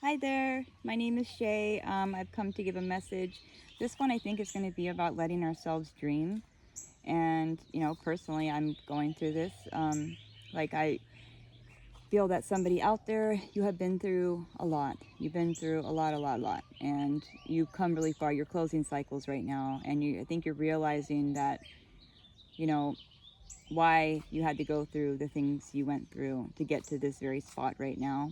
Hi there, my name is Shay. I've come to give a message. This one I think is going to be about letting ourselves dream. And, personally, I'm going through this. I feel that somebody out there, you have been through a lot. You've been through a lot. And you've come really far. You're closing cycles right now. And I think you're realizing that, you know, why you had to go through the things you went through to get to this very spot right now.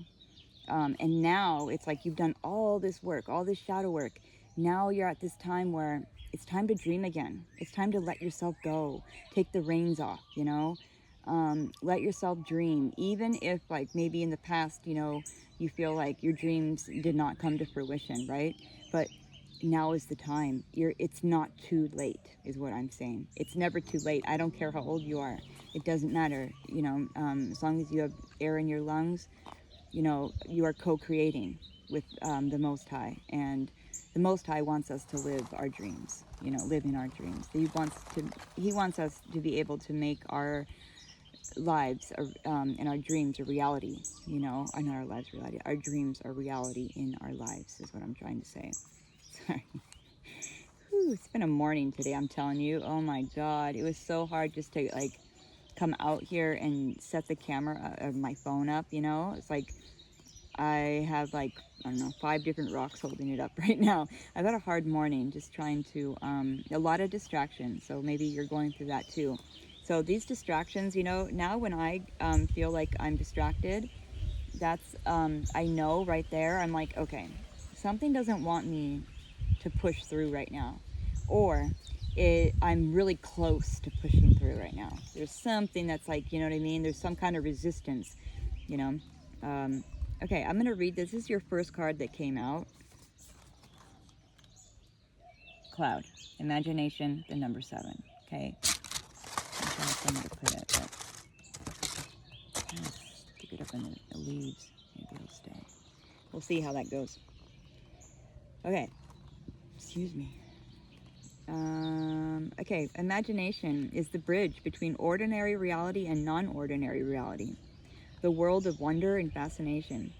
And now it's like you've done all this work, all this shadow work. Now you're at this time where it's time to dream again. It's time to let yourself go. Take the reins off. Let yourself dream. Even if, like, maybe in the past, you feel like your dreams did not come to fruition, right? But now is the time. It's not too late, is what I'm saying. It's never too late. I don't care how old you are. It doesn't matter. As long as you have air in your lungs, you are co-creating with the Most High, and the Most High wants us to live our dreams, living our dreams. He wants us to be able to make our lives and our dreams a reality, and our lives reality. Our dreams are reality in our lives, is what I'm trying to say. Sorry. Whew, it's been a morning today, I'm telling you. Oh my God, it was so hard just to come out here and set the camera of my phone up. It's like I have, I don't know, 5 different rocks holding it up right now. I've got a hard morning just trying to, a lot of distractions. So maybe you're going through that too. So these distractions, now when I feel like I'm distracted, that's, I know right there, I'm like, okay, something doesn't want me to push through right now. Or I'm really close to pushing through right now. There's something that's like, you know what I mean? There's some kind of resistance, you know. Okay, I'm going to read this. This is your first card that came out. Cloud. Imagination, the number 7. Okay. I'm trying to find where to put it, but stick it up in the leaves. Maybe it'll stay. We'll see how that goes. Okay. Excuse me. Okay, imagination is the bridge between ordinary reality and non-ordinary reality, the world of wonder and fascination.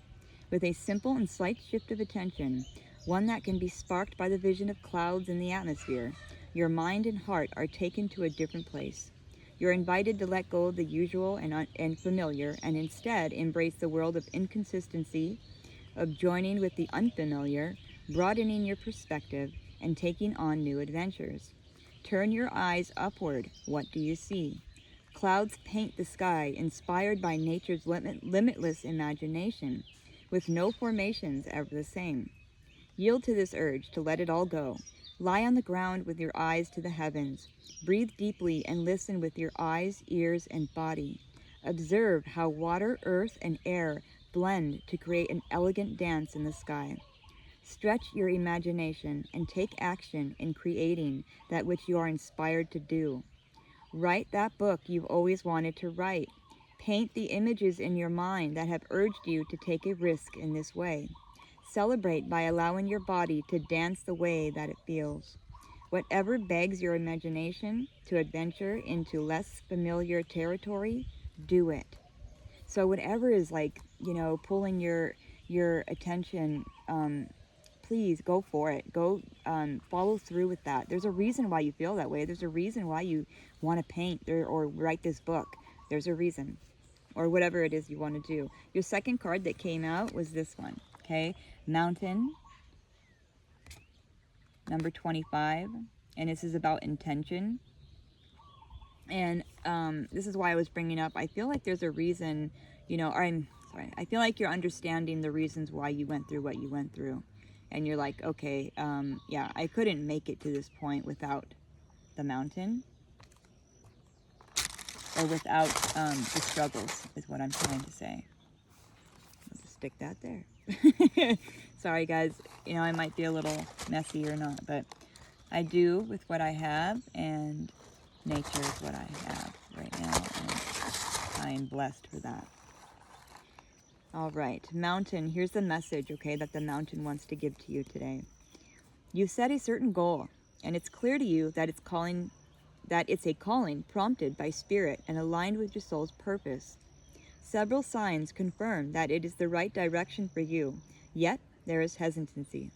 With a simple and slight shift of attention, one that can be sparked by the vision of clouds in the atmosphere, your mind and heart are taken to a different place. You're invited to let go of the usual and familiar, and instead embrace the world of inconsistency, of joining with the unfamiliar, broadening your perspective, and taking on new adventures. Turn your eyes upward. What do you see? Clouds paint the sky, inspired by nature's limitless imagination, with no formations ever the same. Yield to this urge to let it all go. Lie on the ground with your eyes to the heavens. Breathe deeply and listen with your eyes, ears, and body. Observe how water, earth, and air blend to create an elegant dance in the sky. Stretch your imagination and take action in creating that which you are inspired to do. Write that book you've always wanted to write. Paint the images in your mind that have urged you to take a risk in this way. Celebrate by allowing your body to dance the way that it feels. Whatever begs your imagination to adventure into less familiar territory, do it. So whatever is pulling your attention, please go for it. Go follow through with that. There's a reason why you feel that way. There's a reason why you want to paint or write this book. There's a reason, or whatever it is you want to do. Your second card that came out was this one. Okay, Mountain, number 25, and this is about intention. And this is why I was bringing up, I feel like there's a reason, I feel like you're understanding the reasons why you went through what you went through. And you're like, okay, yeah, I couldn't make it to this point without the mountain, or without the struggles, is what I'm trying to say. I'll just stick that there. Sorry, guys. I might be a little messy or not, but I do with what I have, and nature is what I have right now, and I am blessed for that. All right, mountain, here's the message, okay, that the mountain wants to give to you today. You set a certain goal, and it's clear to you that it's a calling prompted by spirit and aligned with your soul's purpose. Several signs confirm that it is the right direction for you, Yet, there is hesitancy.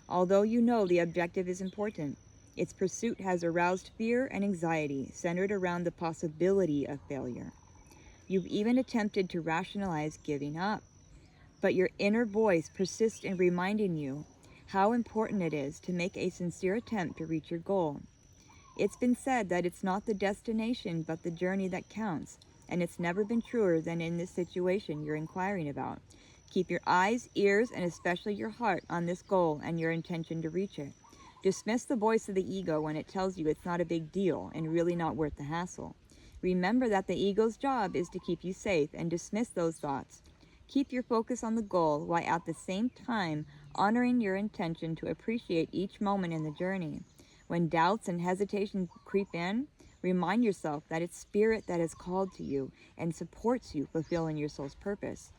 Although you know the objective is important, its pursuit has aroused fear and anxiety centered around the possibility of failure. You've even attempted to rationalize giving up, but your inner voice persists in reminding you how important it is to make a sincere attempt to reach your goal. It's been said that it's not the destination but the journey that counts, and it's never been truer than in this situation you're inquiring about. Keep your eyes, ears, and especially your heart on this goal and your intention to reach it. Dismiss the voice of the ego when it tells you it's not a big deal and really not worth the hassle. Remember that the ego's job is to keep you safe, and dismiss those thoughts. Keep your focus on the goal while at the same time honoring your intention to appreciate each moment in the journey. When doubts and hesitation creep in, remind yourself that it's spirit that has called to you and supports you fulfilling your soul's purpose.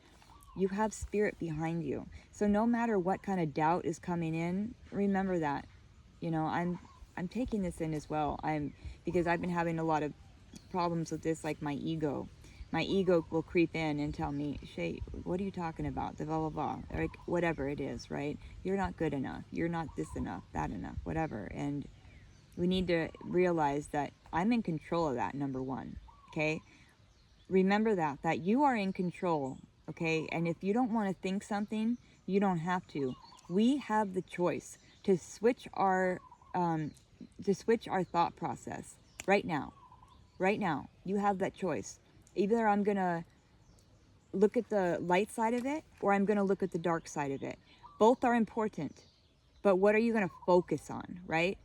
You have spirit behind you. So no matter what kind of doubt is coming in, remember that. I'm taking this in as well. Because I've been having a lot of problems with this, like my ego. My ego will creep in and tell me, Shay, what are you talking about? The blah, blah, blah. Like, whatever it is, right? You're not good enough. You're not this enough, that enough, whatever. And we need to realize that I'm in control of that, number one, okay? Remember that you are in control, okay? And if you don't want to think something, you don't have to. We have the choice to switch our thought process right now. Right now, you have that choice. Either I'm going to look at the light side of it, or I'm going to look at the dark side of it. Both are important, but what are you going to focus on, right?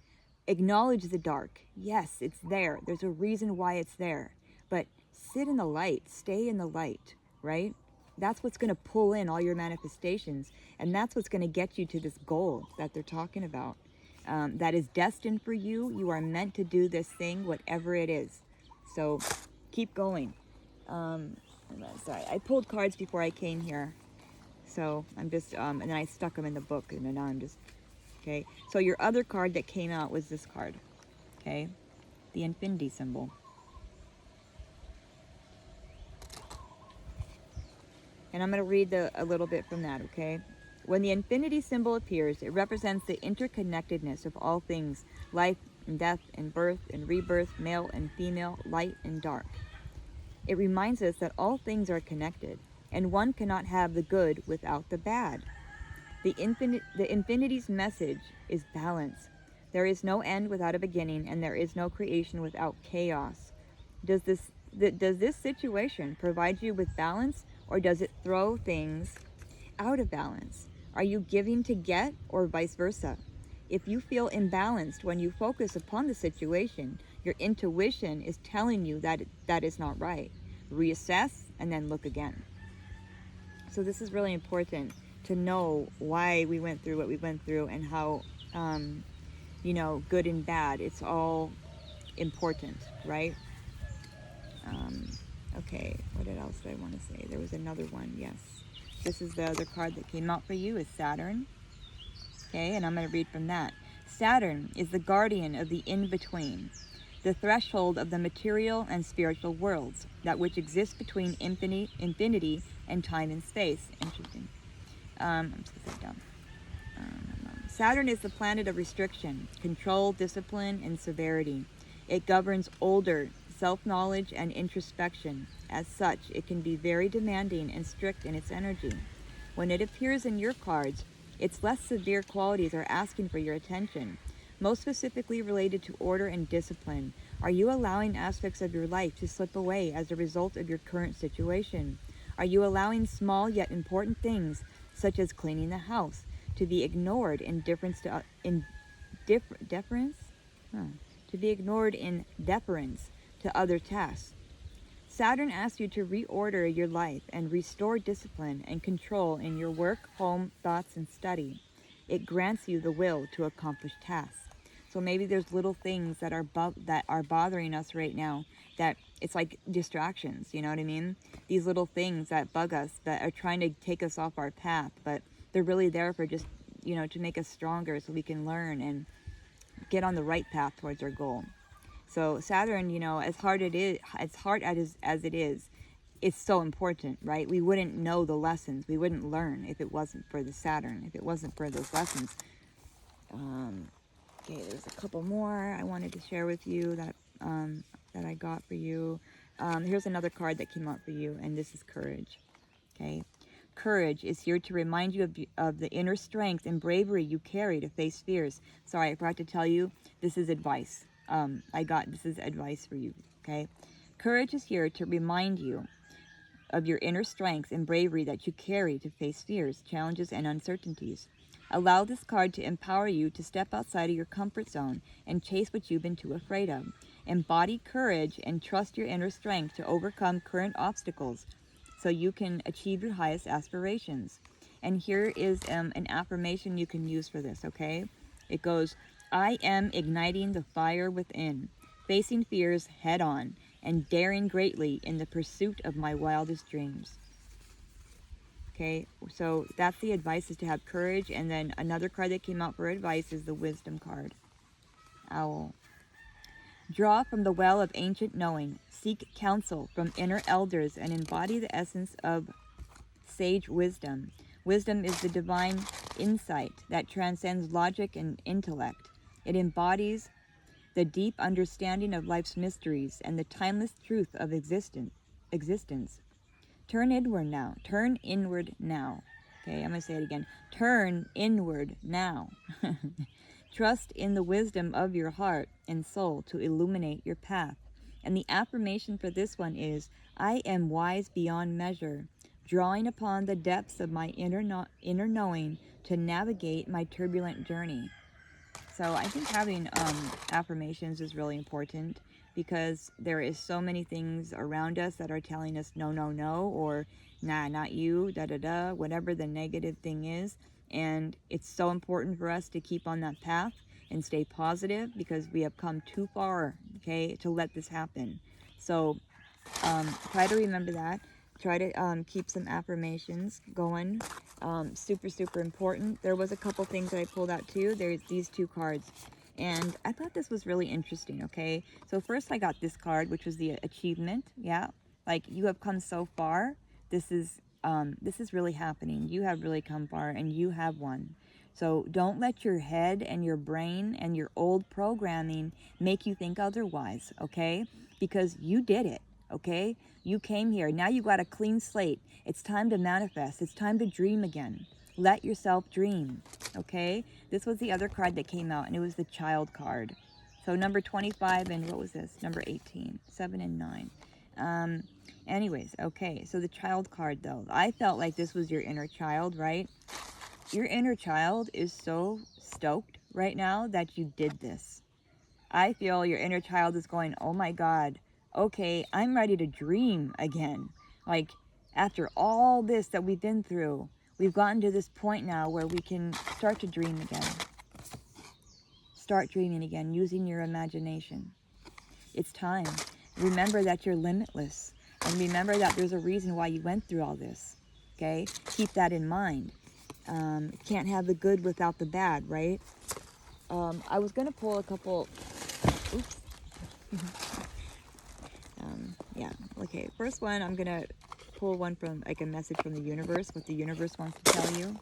Acknowledge the dark. Yes, it's there. There's a reason why it's there. But sit in the light. Stay in the light, right? That's what's going to pull in all your manifestations. And that's what's going to get you to this goal that they're talking about. That is destined for you. You are meant to do this thing, whatever it is. So keep going. Sorry, I pulled cards before I came here. So I'm just, and then I stuck them in the book. And then now I'm just, okay. So your other card that came out was this card. Okay. The infinity symbol. And I'm going to read a little bit from that, okay? When the infinity symbol appears, it represents the interconnectedness of all things, life and death and birth and rebirth, male and female, light and dark. It reminds us that all things are connected, and one cannot have the good without the bad. The infinity's message is balance. There is no end without a beginning, and there is no creation without chaos. Does this situation provide you with balance, or does it throw things out of balance? Are you giving to get, or vice versa? If you feel imbalanced when you focus upon the situation, your intuition is telling you that that is not right. Reassess and then look again. So this is really important to know why we went through what we went through, and how, good and bad, it's all important, right? Okay, what else did I want to say? There was another one, yes. This is the other card that came out for you, is Saturn. Okay, and I'm going to read from that. Saturn is the guardian of the in-between, the threshold of the material and spiritual worlds, that which exists between infinity and time and space. Interesting. I'm just going to sit down. Saturn is the planet of restriction, control, discipline, and severity. It governs older self-knowledge and introspection. As such, it can be very demanding and strict in its energy. When it appears in your cards, its less severe qualities are asking for your attention, most specifically related to order and discipline. Are you allowing aspects of your life to slip away as a result of your current situation? Are you allowing small yet important things, such as cleaning the house, to be ignored in deference to other tasks? Saturn asks you to reorder your life and restore discipline and control in your work, home, thoughts, and study. It grants you the will to accomplish tasks. So maybe there's little things that are bothering us right now, that it's like distractions, you know what I mean? These little things that bug us, that are trying to take us off our path, but they're really there for just, to make us stronger so we can learn and get on the right path towards our goal. So Saturn, as hard as it is, it's so important, right? We wouldn't know the lessons. We wouldn't learn if it wasn't for the Saturn, if it wasn't for those lessons. Okay, there's a couple more I wanted to share with you that that I got for you. Here's another card that came out for you, and this is courage. Okay, courage is here to remind you of the inner strength and bravery you carry to face fears. Sorry, I forgot to tell you, this is advice. This is advice for you. Okay, courage is here to remind you of your inner strength and bravery that you carry to face fears, challenges, and uncertainties. Allow this card to empower you to step outside of your comfort zone and chase what you've been too afraid of. Embody courage and trust your inner strength to overcome current obstacles so you can achieve your highest aspirations. And here is an affirmation you can use for this, okay? It goes, I am igniting the fire within, facing fears head on, and daring greatly in the pursuit of my wildest dreams. Okay, so that's the advice, is to have courage. And then another card that came out for advice is the wisdom card. Owl. Draw from the well of ancient knowing, seek counsel from inner elders, and embody the essence of sage wisdom. Wisdom is the divine insight that transcends logic and intellect. It embodies the deep understanding of life's mysteries and the timeless truth of existence. Turn inward now. Turn inward now. Okay, I'm going to say it again. Turn inward now. Trust in the wisdom of your heart and soul to illuminate your path. And the affirmation for this one is, I am wise beyond measure, drawing upon the depths of my inner knowing to navigate my turbulent journey. So I think having affirmations is really important, because there is so many things around us that are telling us no, no, no, or nah, not you, da, da, da, whatever the negative thing is. And it's so important for us to keep on that path and stay positive, because we have come too far, okay, to let this happen. So try to remember that. Try to keep some affirmations going. Super, super important. There was a couple things that I pulled out too. There's these two cards. And I thought this was really interesting, okay? So first I got this card, which was the achievement. Yeah, like, you have come so far. This is really happening. You have really come far, and you have won. So don't let your head and your brain and your old programming make you think otherwise, okay? Because you did it, okay? You came here. Now you got a clean slate. It's time to manifest. It's time to dream again. Let yourself dream, okay? This was the other card that came out, and it was the child card. So number 25 and what was this? Number 18, 7 and 9. Anyways, okay, so the child card, though. I felt like this was your inner child, right? Your inner child is so stoked right now that you did this. I feel your inner child is going, oh my God, okay, I'm ready to dream again. Like, after all this that we've been through, we've gotten to this point now where we can start to dream again. Start dreaming again, using your imagination. It's time. Remember that you're limitless. And remember that there's a reason why you went through all this. Okay? Keep that in mind. Can't have the good without the bad, right? I was going to pull a couple... Oops. Yeah, okay. First one, I'm going to pull one from, like, a message from the universe, what the universe wants to tell you.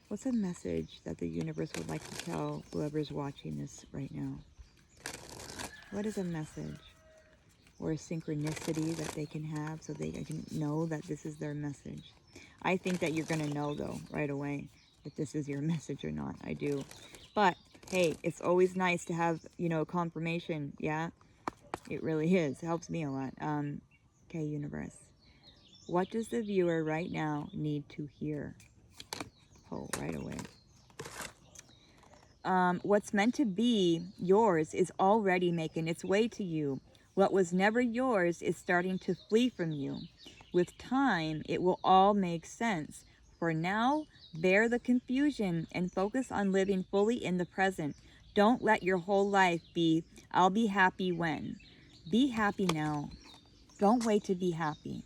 What's a message that the universe would like to tell whoever's watching this right now? What is a message or a synchronicity that they can have so they can know that this is their message? I think that you're going to know, though, right away, if this is your message or not. I do. But, hey, it's always nice to have, you know, confirmation. Yeah, it really is. It helps me a lot. Okay, universe. What does the viewer right now need to hear? Oh, right away. What's meant to be yours is already making its way to you. What was never yours is starting to flee from you. With time, it will all make sense. For now, bear the confusion and focus on living fully in the present. Don't let your whole life be, I'll be happy when. Be happy now. Don't wait to be happy.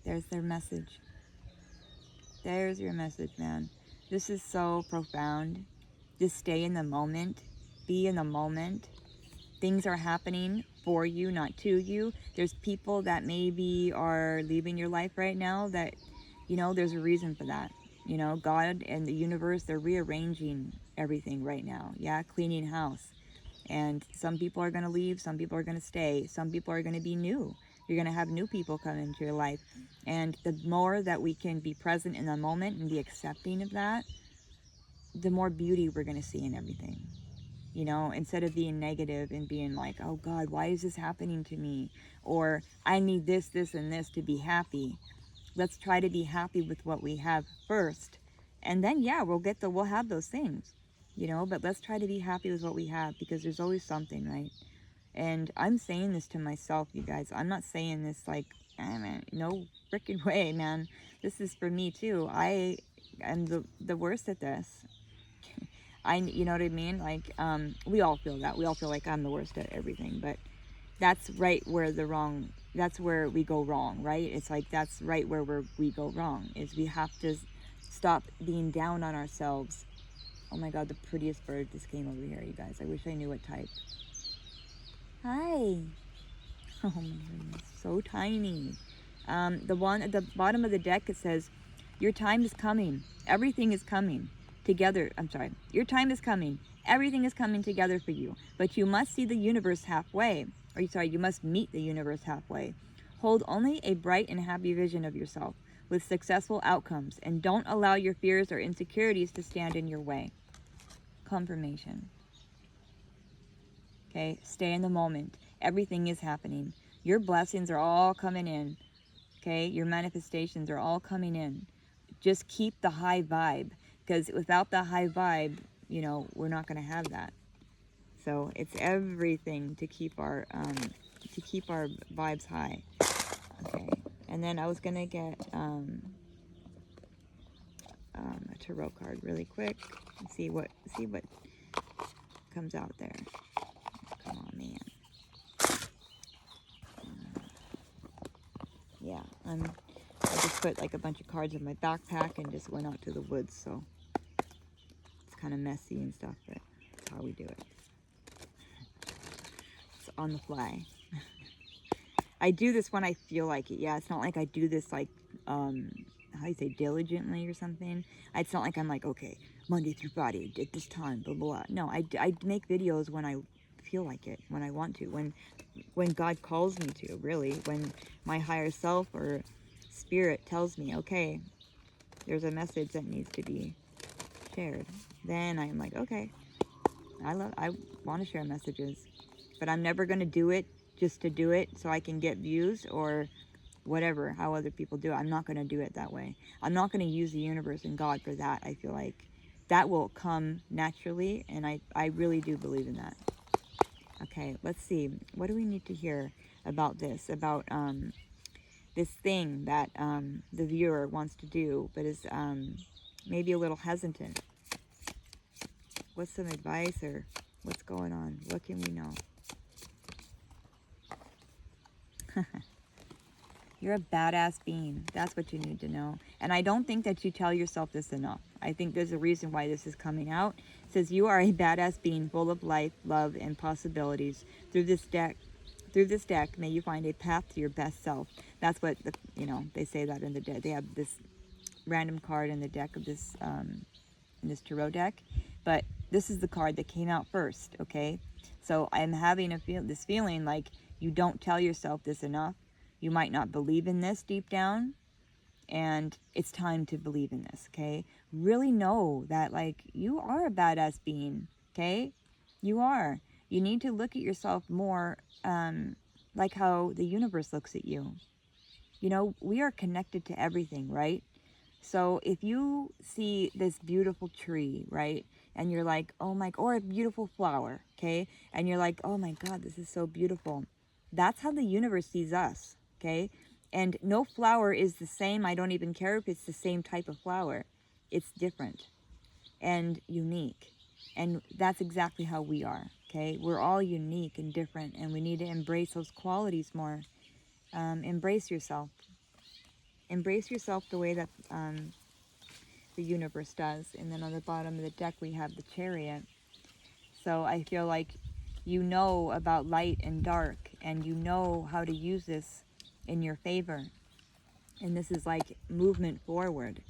There's their message. There's your message, man. This is so profound. Just stay in the moment. Be in the moment. things are happening for you, not to you. There's people that maybe are leaving your life right now that, there's a reason for that. God and the universe, they're rearranging everything right now. Yeah, cleaning house. And some people are going to leave, some people are going to stay, some people are going to be new. You're going to have new people come into your life. And the more that we can be present in the moment and be accepting of that, the more beauty we're going to see in everything. Instead of being negative and being like, oh God, why is this happening to me? Or I need this, this, and this to be happy. Let's try to be happy with what we have first. And then, yeah, we'll have those things, but let's try to be happy with what we have, because there's always something, right? And I'm saying this to myself, you guys. I'm not saying this like, man, no freaking way, man. This is for me too. I am the worst at this. You know what I mean? Like, we all feel that. We all feel like I'm the worst at everything, but that's right where that's where we go wrong, right? It's like, that's right where we go wrong, is we have to stop being down on ourselves. Oh my God, the prettiest bird just came over here, you guys. I wish I knew what type. Hi. Oh my goodness, so tiny. The one at the bottom of the deck, it says, your time is coming. Everything is coming together. I'm sorry. Your time is coming. Everything is coming together for you. But you must see the universe halfway. You must meet the universe halfway. Hold only a bright and happy vision of yourself with successful outcomes, and don't allow your fears or insecurities to stand in your way. Confirmation. Okay, stay in the moment. Everything is happening. Your blessings are all coming in. Okay, your manifestations are all coming in. Just keep the high vibe, because without the high vibe, we're not going to have that. So it's everything to keep our vibes high. Okay, and then I was going to get a tarot card really quick and see what comes out there. Come on, man. Yeah, I just put like a bunch of cards in my backpack and just went out to the woods, so it's kind of messy and stuff, but that's how we do it. It's on the fly. I do this when I feel like it. Yeah, it's not like I do this like, how do you say, diligently or something. It's not like I'm like, okay, Monday through Friday at this time, blah, blah, blah. No, I make videos when I feel like it, when I want to, when God calls me to, really, when my higher self or spirit tells me, okay, there's a message that needs to be shared. Then I'm like, okay, I want to share messages, but I'm never going to do it just to do it so I can get views or whatever, how other people do it. I'm not going to do it that way. I'm not going to use the universe and God for that. I feel like that will come naturally, and I really do believe in that. Okay, let's see. What do we need to hear about this? About this thing that the viewer wants to do, but is maybe a little hesitant. What's some advice, or what's going on? What can we know? You're a badass being. That's what you need to know. And I don't think that you tell yourself this enough. I think there's a reason why this is coming out. It says you are a badass being full of life, love, and possibilities. Through this deck, may you find a path to your best self. That's what they say that in the deck. They have this random card in the deck of this in this tarot deck, but this is the card that came out first. Okay, so I'm having this feeling like you don't tell yourself this enough. You might not believe in this deep down, and it's time to believe in this. Okay, really know that, like, you are a badass being. Okay, you are. You need to look at yourself more like how the universe looks at you. We are connected to everything, right? So if you see this beautiful tree, right, and you're like, oh my, or a beautiful flower, okay, and you're like, oh my God, this is so beautiful. That's how the universe sees us, okay? And no flower is the same. I don't even care if it's the same type of flower. It's different and unique. And that's exactly how we are, okay? We're all unique and different, and we need to embrace those qualities more. Embrace yourself. Embrace yourself the way that the universe does. And then on the bottom of the deck we have the Chariot. So I feel like You know about light and dark, and you know how to use this in your favor. And this is like movement forward.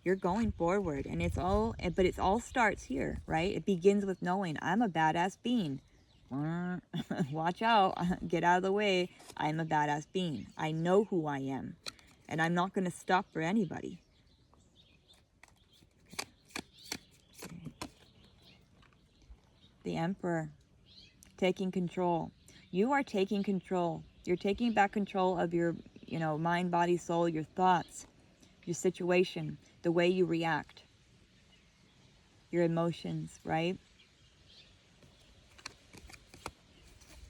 You're going forward, and but it all starts here, right? It begins with knowing I'm a badass being. Watch out, get out of the way. I'm a badass being. I know who I am, and I'm not going to stop for anybody. The Emperor, taking control. You are taking control. You're taking back control of your, mind, body, soul, your thoughts, your situation, the way you react, your emotions, right?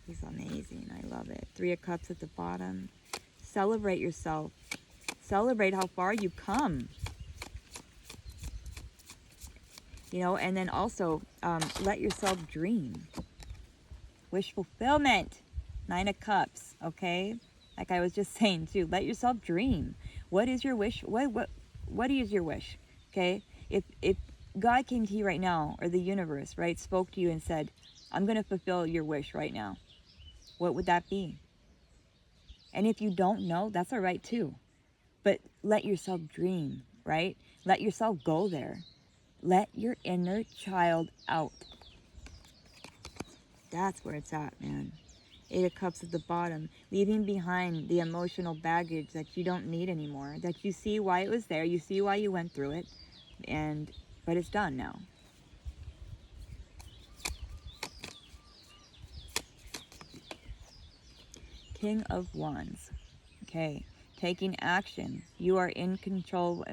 He's amazing. I love it. 3 of Cups at the bottom. Celebrate yourself. Celebrate how far you've come. And then also let yourself dream. Wish fulfillment. 9 of Cups, okay? Like I was just saying too, let yourself dream. What is your wish? What is your wish? Okay? If God came to you right now, or the universe, right, spoke to you and said, I'm going to fulfill your wish right now, what would that be? And if you don't know, that's all right too. But let yourself dream, right? Let yourself go there. Let your inner child out. That's where it's at, man. 8 of Cups at the bottom. Leaving behind the emotional baggage that you don't need anymore. That you see why it was there. You see why you went through it. But it's done now. King of Wands. Okay. Taking action. You are in control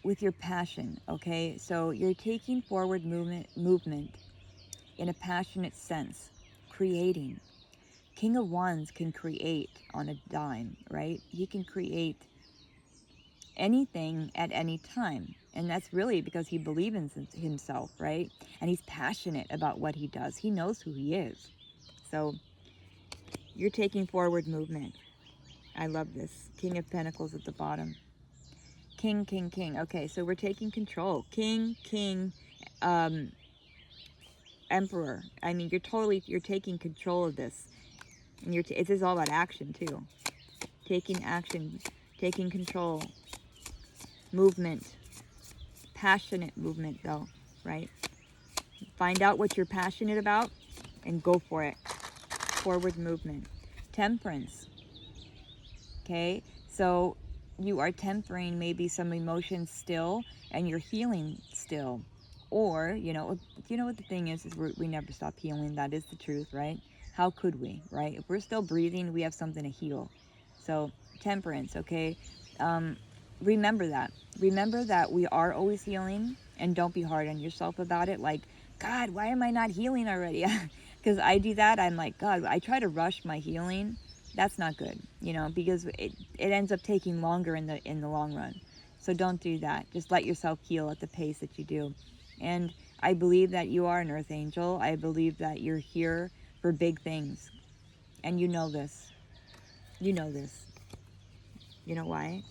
with your passion. Okay. So you're taking forward movement in a passionate sense. Creating. King of Wands can create on a dime, right? He can create anything at any time. And that's really because he believes in himself, right? And he's passionate about what he does. He knows who he is. So you're taking forward movement. I love this. King of Pentacles at the bottom. King, king, king. Okay, so we're taking control. King, king, emperor. I mean, you're taking control of this. And this is all about action too. Taking action, taking control. Movement. Passionate movement though, right? Find out what you're passionate about and go for it. Forward movement. Temperance. Okay, so you are tempering maybe some emotions still, and you're healing still. Or, you know what the thing is we never stop healing. That is the truth, right? How could we, right? If we're still breathing, we have something to heal. So temperance, okay? Remember that. Remember that we are always healing, and don't be hard on yourself about it. Like, God, why am I not healing already? Because I do that. I'm like, God, I try to rush my healing. That's not good, because it ends up taking longer in the long run. So don't do that. Just let yourself heal at the pace that you do. And I believe that you are an earth angel. I believe that you're here for big things. And you know this. You know this. You know why?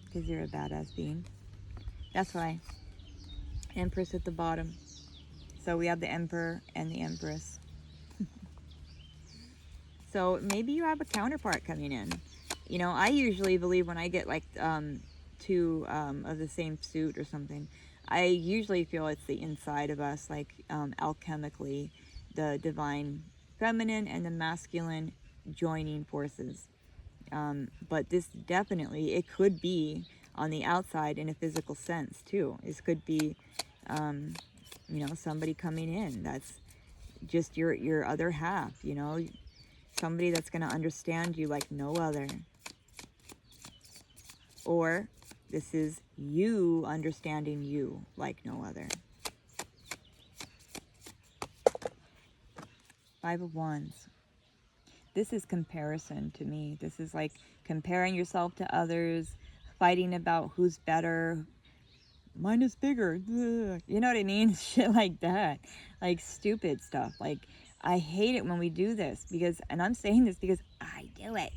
Because you're a badass being. That's why. Empress at the bottom. So we have the Emperor and the Empress. So maybe you have a counterpart coming in. I usually believe when I get like two of the same suit or something, I usually feel it's the inside of us, like alchemically, the divine feminine and the masculine joining forces. But this definitely, it could be on the outside in a physical sense too. This could be, somebody coming in that's just your other half, somebody that's going to understand you like no other. Or this is you understanding you like no other. 5 of Wands. This is comparison to me. This is like comparing yourself to others, fighting about who's better. Mine is bigger. Ugh. You know what I mean? Shit like that. Like stupid stuff. Like, I hate it when we do this and I'm saying this because I do it.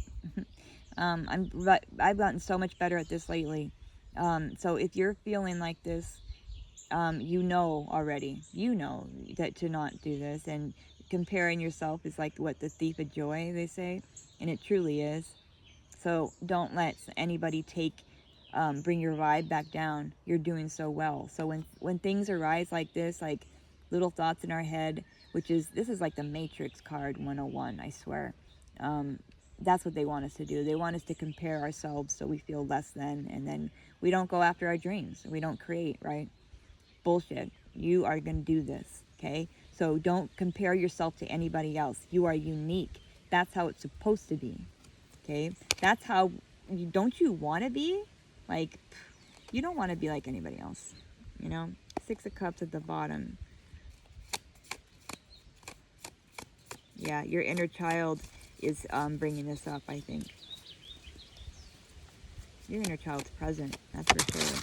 I've gotten so much better at this lately. So if you're feeling like this, you know already. You know that to not do this, and comparing yourself is like what the thief of joy, they say, and it truly is. So don't let anybody bring your vibe back down. You're doing so well. So when things arise like this, like little thoughts in our head, this is like the Matrix card 101, I swear. That's what they want us to do. They want us to compare ourselves so we feel less than, and then we don't go after our dreams. We don't create, right? Bullshit. You are going to do this, okay? So don't compare yourself to anybody else. You are unique. That's how it's supposed to be, okay? That's how, don't you want to be? Like, you don't want to be like anybody else, you know? Six of Cups at the bottom. Yeah, your inner child is bringing this up, I think. Your inner child's present, that's for sure.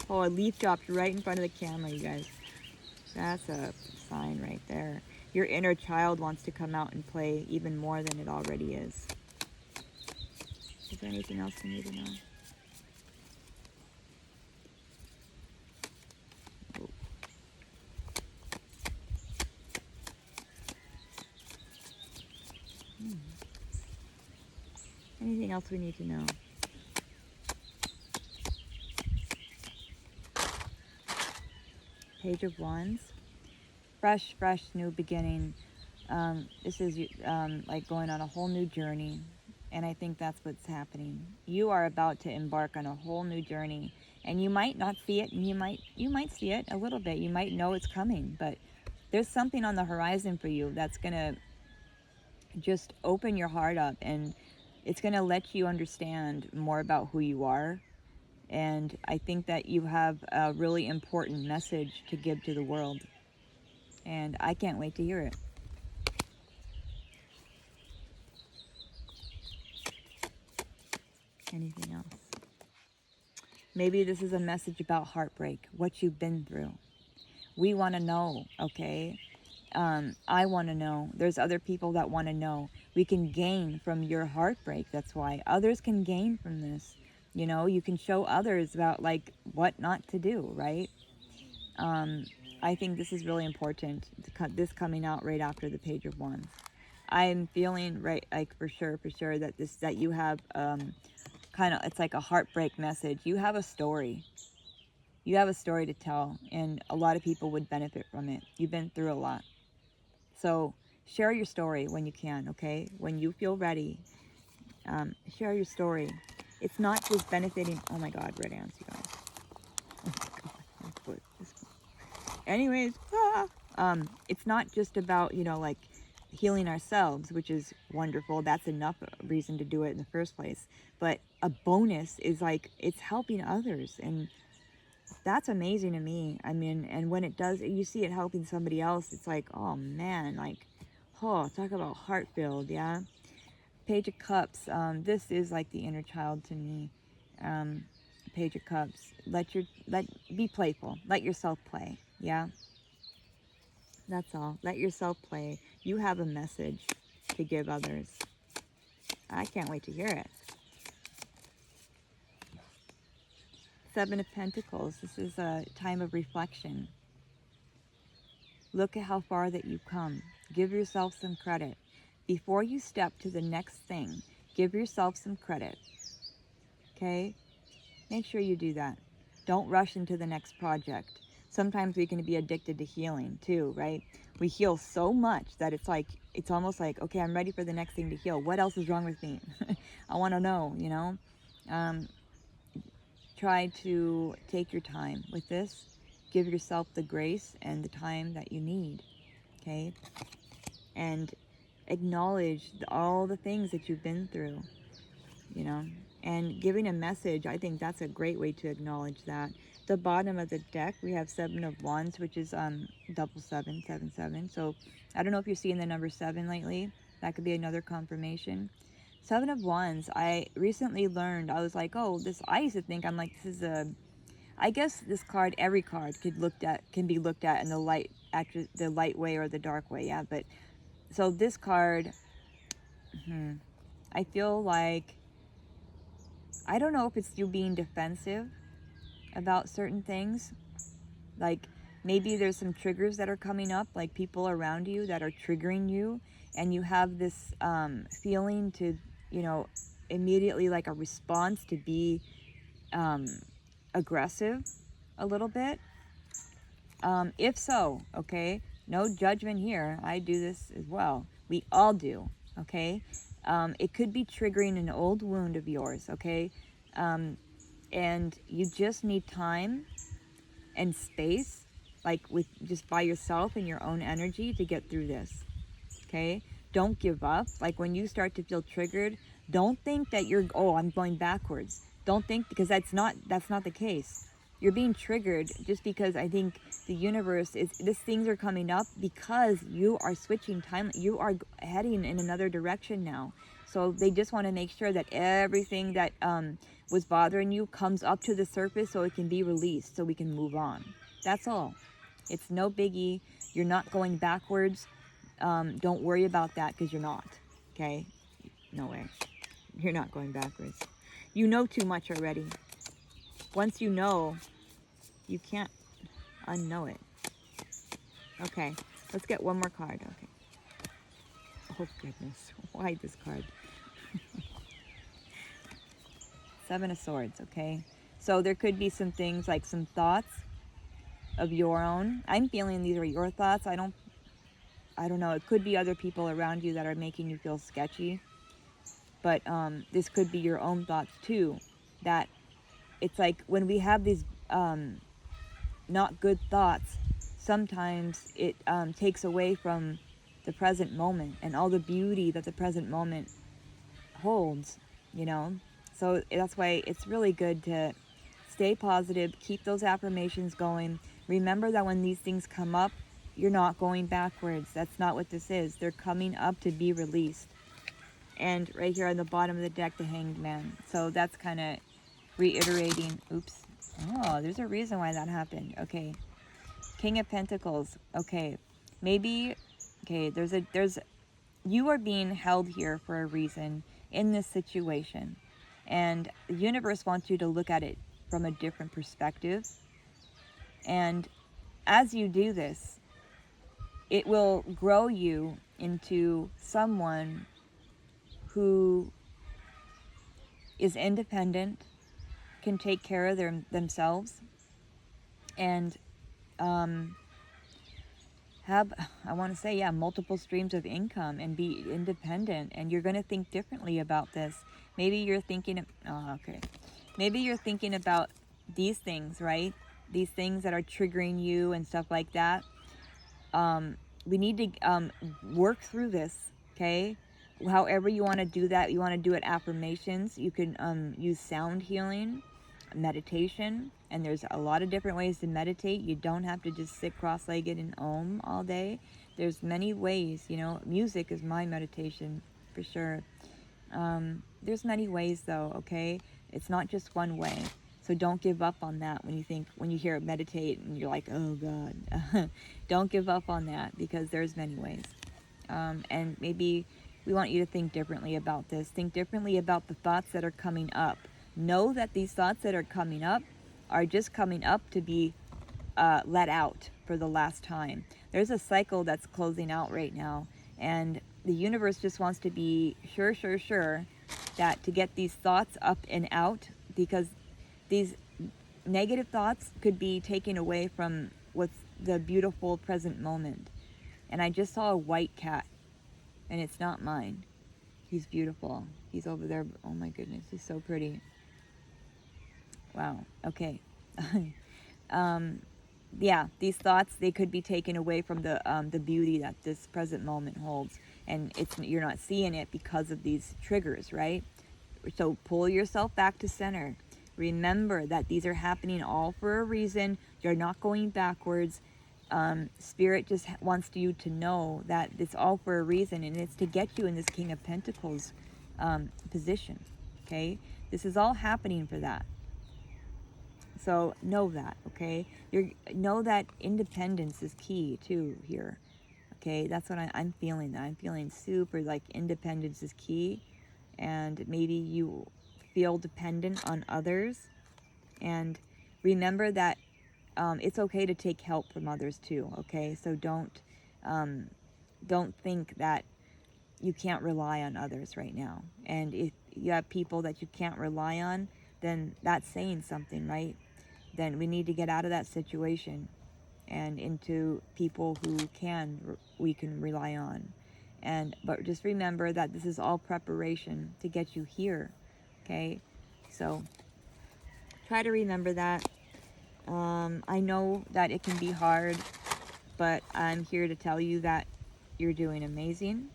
Oh, a leaf dropped right in front of the camera, you guys. That's a sign right there. Your inner child wants to come out and play even more than it already is. Is there anything else you need to know? Oh. Anything else we need to know? Page of Wands. Fresh, new beginning. This is like going on a whole new journey, and I think that's what's happening. You are about to embark on a whole new journey, and you might not see it, and you might see it a little bit. You might know it's coming, but there's something on the horizon for you that's gonna just open your heart up, and it's gonna let you understand more about who you are. And I think that you have a really important message to give to the world, and I can't wait to hear it. Anything else? Maybe this is a message about heartbreak, what you've been through. We want to know, okay? I want to know. There's other people that want to know. We can gain from your heartbreak. That's why others can gain from this. You know, you can show others about like what not to do, right? I think this is really important. This coming out right after the Page of Wands. I'm feeling right, like for sure that you have kind of, it's like a heartbreak message. You have a story. You have a story to tell, and a lot of people would benefit from it. You've been through a lot. So share your story when you can, okay? When you feel ready, share your story. It's not just benefiting, oh my God, red ants, you guys. Oh my God, anyways, it's not just about, you know, like healing ourselves, which is wonderful. That's enough reason to do it in the first place. But a bonus is like, it's helping others, and that's amazing to me. I mean, and when it does, you see it helping somebody else, it's like, oh man, like, oh, talk about heart filled, yeah. Page of Cups. This is like the inner child to me. Page of Cups. Be playful. Let yourself play, yeah. That's all. Let yourself play. You have a message to give others. I can't wait to hear it. Seven of Pentacles. This is a time of reflection. Look at how far that you've come. Give yourself some credit. Before you step to the next thing, give yourself some credit. Okay? Make sure you do that. Don't rush into the next project. Sometimes we can be addicted to healing too, right? We heal so much that it's almost like, okay, I'm ready for the next thing to heal. What else is wrong with me? I want to know, you know? Try to take your time with this. Give yourself the grace and the time that you need, okay? And acknowledge all the things that you've been through, you know? And giving a message, I think that's a great way to acknowledge that. The bottom of the deck, we have Seven of Wands, which is double seven, 7, 7. So I don't know if you're seeing the number 7 lately. That could be another confirmation. Seven of Wands, I recently learned, I was like, oh, I used to think, I'm like, this is I guess this card, every card can be looked at in the light way or the dark way, yeah. But so this card, I feel like, I don't know if it's you being defensive about certain things. Like, Maybe there's some triggers that are coming up, like people around you that are triggering you, and you have this feeling to, immediately like a response to be aggressive a little bit. If so, okay, no judgment here. I do this as well. We all do, okay? It could be triggering an old wound of yours, okay? And you just need time and space, like with just by yourself and your own energy to get through this, okay? Don't give up. Like when you start to feel triggered, don't think that I'm going backwards. Don't think, because that's not the case. You're being triggered just because I think the universe these things are coming up because you are switching time. You are heading in another direction now. So they just want to make sure that everything that was bothering you comes up to the surface so it can be released, so we can move on. That's all. It's no biggie. You're not going backwards. Don't worry about that, because you're not. Okay? No way. You're not going backwards. You know too much already. Once you know, you can't unknow it. Okay, let's get one more card. Okay. Oh goodness, why this card? Seven of Swords, okay? So there could be some things, like some thoughts of your own. I'm feeling these are your thoughts. I don't know. It could be other people around you that are making you feel sketchy. But this could be your own thoughts too. That it's like when we have these not good thoughts, sometimes it takes away from the present moment and all the beauty that the present moment holds, So that's why it's really good to stay positive, keep those affirmations going. Remember that when these things come up, you're not going backwards. That's not what this is. They're coming up to be released. And right here on the bottom of the deck, the Hanged Man. So that's kind of reiterating. Oops. Oh, there's a reason why that happened. Okay. King of Pentacles. Okay. Maybe, okay, you are being held here for a reason in this situation. And the universe wants you to look at it from a different perspective. And as you do this, it will grow you into someone who is independent, can take care of themselves, and have, I want to say, multiple streams of income and be independent. And you're going to think differently about this. Maybe you're thinking, maybe you're thinking about these things, right? These things that are triggering you and stuff like that. We need to work through this, okay? However you want to do that. You want to do it affirmations. You can use sound healing, meditation, and there's a lot of different ways to meditate. You don't have to just sit cross-legged and om all day. There's many ways, music is my meditation for sure. There's many ways though, okay? It's not just one way. So don't give up on that when you hear meditate and you're like, oh God. Don't give up on that, because there's many ways. And maybe we want you to think differently about this. Think differently about the thoughts that are coming up. Know that these thoughts that are coming up are just coming up to be let out for the last time. There's a cycle that's closing out right now, and the universe just wants to be sure that to get these thoughts up and out, because these negative thoughts could be taken away from what's the beautiful present moment. And I just saw a white cat, and it's not mine. He's beautiful. He's over there. Oh my goodness, he's so pretty. Wow. Okay. These thoughts, they could be taken away from the beauty that this present moment holds, and you're not seeing it because of these triggers, right? So pull yourself back to center. Remember that these are happening all for a reason. You're not going backwards. Spirit just wants you to know that it's all for a reason, and it's to get you in this King of Pentacles position. Okay, this is all happening for that. So know that, okay? Know that independence is key too here. Okay, that's what I'm feeling. I'm feeling super like independence is key, and maybe you feel dependent on others. And remember that it's okay to take help from others too, okay? So don't think that you can't rely on others right now. And if you have people that you can't rely on, then that's saying something, right? Then we need to get out of that situation and into people who we can rely on. But just remember that this is all preparation to get you here, okay? So try to remember that. I know that it can be hard, but I'm here to tell you that you're doing amazing,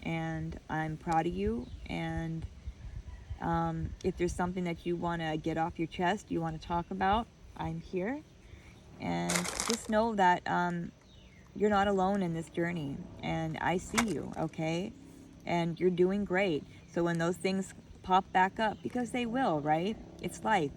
and I'm proud of you. And if there's something that you want to get off your chest, you want to talk about, I'm here. And just know that you're not alone in this journey, and I see you, okay? And you're doing great. So when those things pop back up, because they will, right? It's life.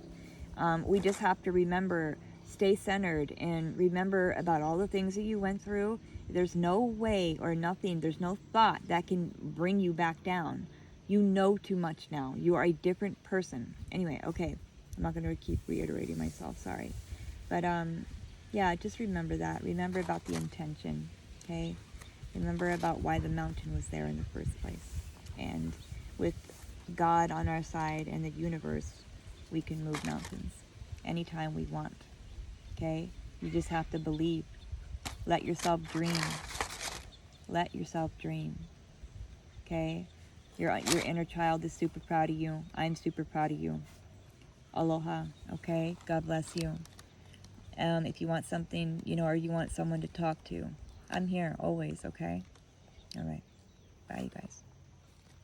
We just have to remember, stay centered, and remember about all the things that you went through. There's no way or nothing, there's no thought that can bring you back down. You know too much now. You are a different person. Anyway, okay. I'm not going to keep reiterating myself, sorry. But yeah, just remember that. Remember about the intention, okay? Remember about why the mountain was there in the first place. And with God on our side and the universe, we can move mountains anytime we want, okay? You just have to believe. Let yourself dream. Let yourself dream, okay? Your inner child is super proud of you. I'm super proud of you. Aloha, okay? God bless you. If you want something, or you want someone to talk to, I'm here always, okay? All right. Bye, you guys.